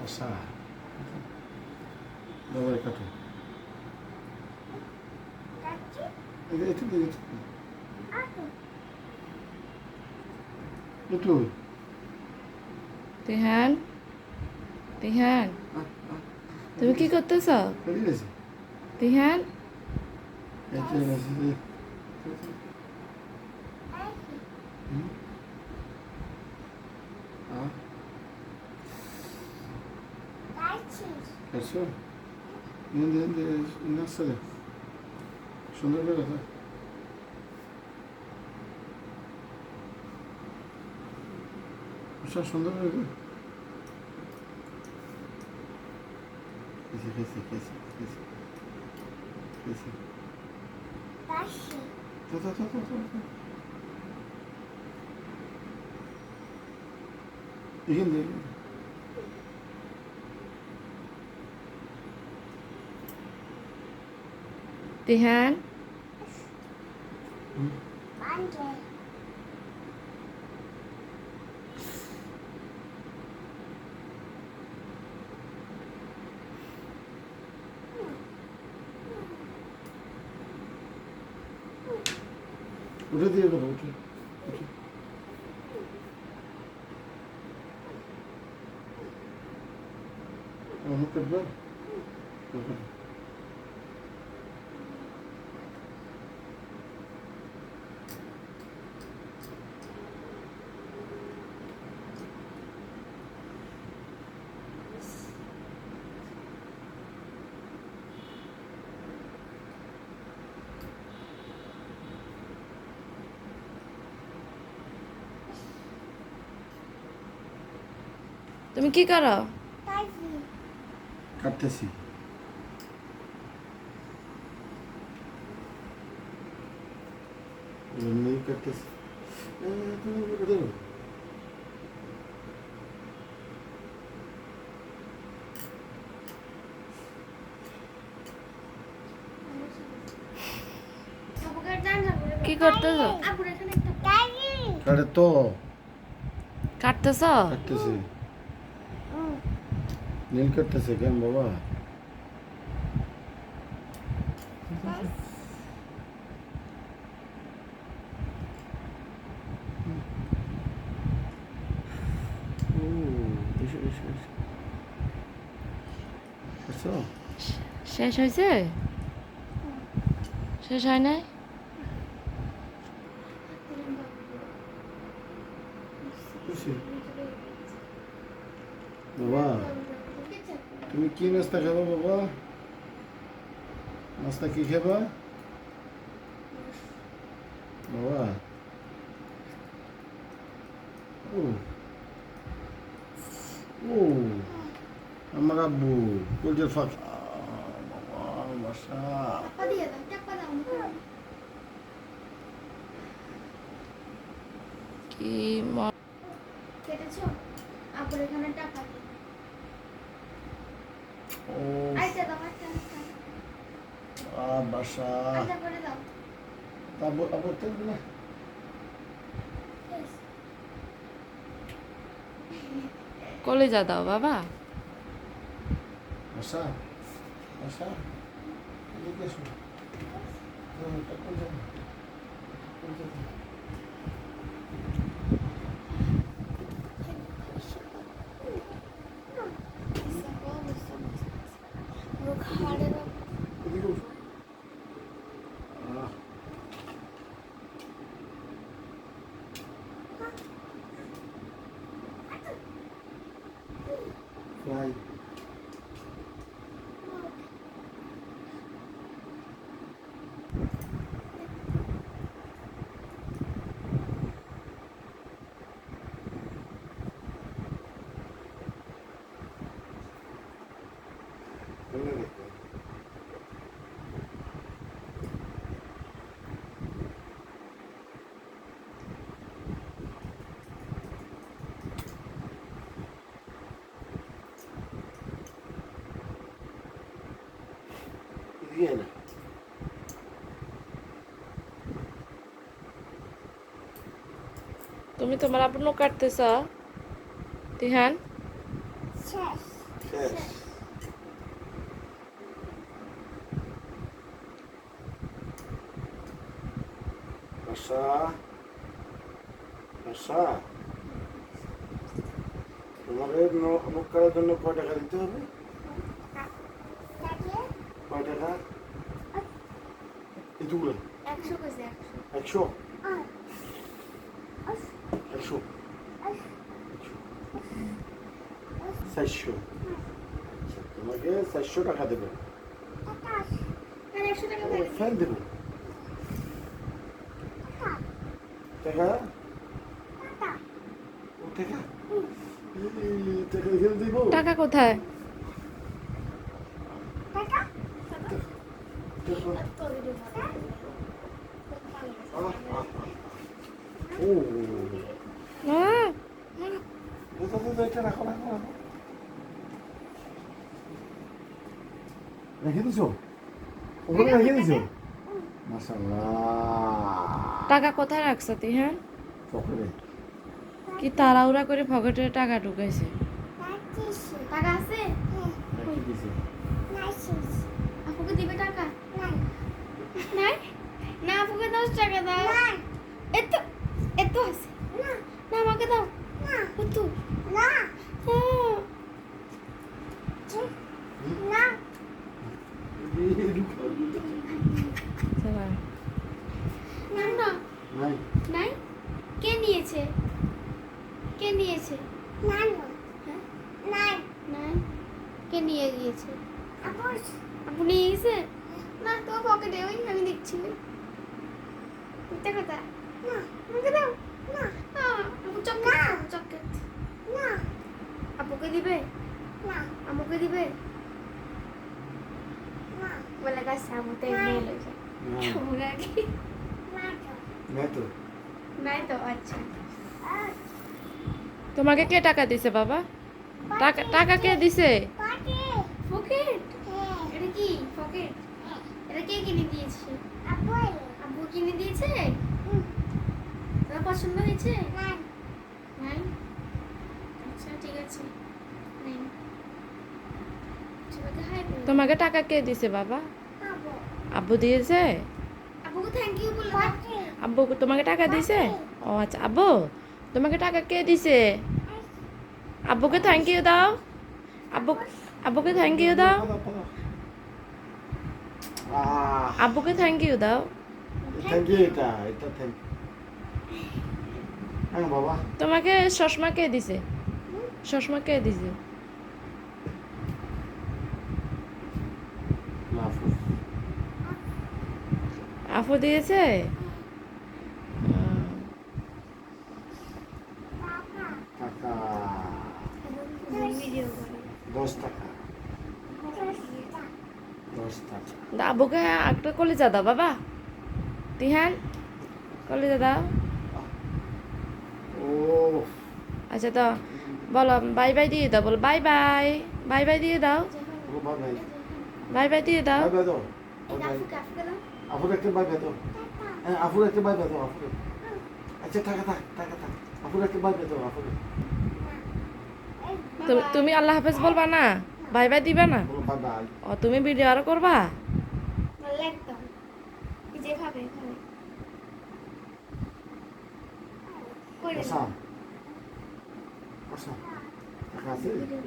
আশা বাবার কাটো একটু দিকে একটু তিহান তিহান তুমি কি করতেছ? ফেলে গেছে Tihan Kaçıyor. Nasıl? Şunları ver hadi. Uçan şunları ver. Kesi. Ta. İgin. Tihan উঠে দিয়ে দেবো উঠে onu kırdı. তুমি কি করো? কাটতেছি নেই কাটতেছি তুমি কেটে দেবো কি করতেছ? কাটে তো কাটতেছ? কাটতেছি নীল কাটতেছে কেন বাবা শেষ হয়েছে? শেষ হয় নাই? বাবা তুমি কি নাস্তা খাবা বাবা নাস্তা কি খাবা বাবা ও ও আমার আব্বু কোলজের ফাঁক বাবা বাসা কি কেটেছো আপুর এখানে টাকা ও আইতে দাও বাসা আইতে করে দাও আব্বু আব্বু তো না কলেজা দাও বাবা। বাসা বাসা এদিকে এসো কোলজা এদিকে উঠো ফ্লাই Vienna. তুমি তোমার আব্বু কাটতেছ? তিহান আশা আশা তোমাকে মুখ করার জন্য কয় টাকা দিতে হবে? কয় টাকা? এটুকু 100 কইছে 100 100 400 তোমাকে 400 টাকা দেবে। আর 100 টাকা ও, দেবে ফ্যান দেবো টাকা ও টাকা এই, টাকা এখানে দিব। টাকা কোথায়? টাকা। তো ভিডিও আহ, আহ, আহ। ও আহ, এটা রাখো রাখো রাখো রেখে দিছো ওখানে রেখে দিছো মাশাআল্লাহ টাকা কোথায় রাখছ তুই? হ্যাঁ, পকেটে কি তাড়াহুড়া করে পকেটে টাকা ঢুকাইছে। টাকা আছে রেখে দিছো আপুকে দিবে টাকা নাই না আপুকে 10 টাকা দাও এত এত আছে না আমাকে দাও কত না চলা। না না নাই নাই কে নিয়েছে কে নিয়েছে হ্যাঁ? নাই কে নিয়ে গিয়েছে আপু নিয়ে গেছে না তো পকেটে ওই আমি দেখছি মিথ্যা কথা না আমাকে দাও না আপু চকলেট চকলেট না আপুকে দিবে না আমাকে দিবে না বলে গাছ আমতে নিয়ে লইছে আমরা কি নাই তো নাই তো আচ্ছা তোমাকে কে টাকা দিছে বাবা? টাকা টাকা কে দিছে? পকেট এটা কি পকেট এটা কে কিনে দিয়েছে আব্বু কিনে দিয়েছে তোর পছন্দ হয়েছে নাই আচ্ছা ঠিক আছে নেই সবাইকে হাই বলো তোমাকে টাকা কে দিছে বাবা? আব্বু দিয়েছে? আব্বুকে থ্যাংক ইউ বলো আব্বু তোমাকে টাকা দিছে? ও আচ্ছা, আব্বু তোমাকে টাকা কে দিছে? আব্বুকে থ্যাংক ইউ দাও। আব্বু আব্বুকে থ্যাংক ইউ দাও। আব্বুকে থ্যাংক ইউ দাও। থ্যাংক ইউ এটা এটা থ্যাংক হ্যাঁ বাবা তোমাকে চশমা কে দিছে? চশমা কে দিছে? লাফু আফু দিয়েছে? টাকা ভিডিও করে 10 টাকা 10 টাকা আব্বুকে একটা কলিজা দাও বাবা। তিহান কলিজা দাও। ও আচ্ছা তো বলো বাই বাই দিয়ে দাও, বলো বাই বাই। বাই বাই দিয়ে দাও। ও বাই বাই বাই বাই দিয়ে দাও। বাই বাই দাও এটা আফুকে আফুকে দাও আপুর একটা বাই বাই দাও হ্যাঁ আপুর একটা বাই বাই দাও আপুর আচ্ছা টাকা থাক টাকা থাক আপুর একটা বাই বাই দাও আপুর তুমি আল্লাহ হাফেজ বলবা না? বাই বাই দিবে না? বলো বাই বাই ও তুমি ভিডিও আরো করবা? ভালো একদম যে খাবে খাবে কই রে আচ্ছা আচ্ছা টাকা আছে ভিডিও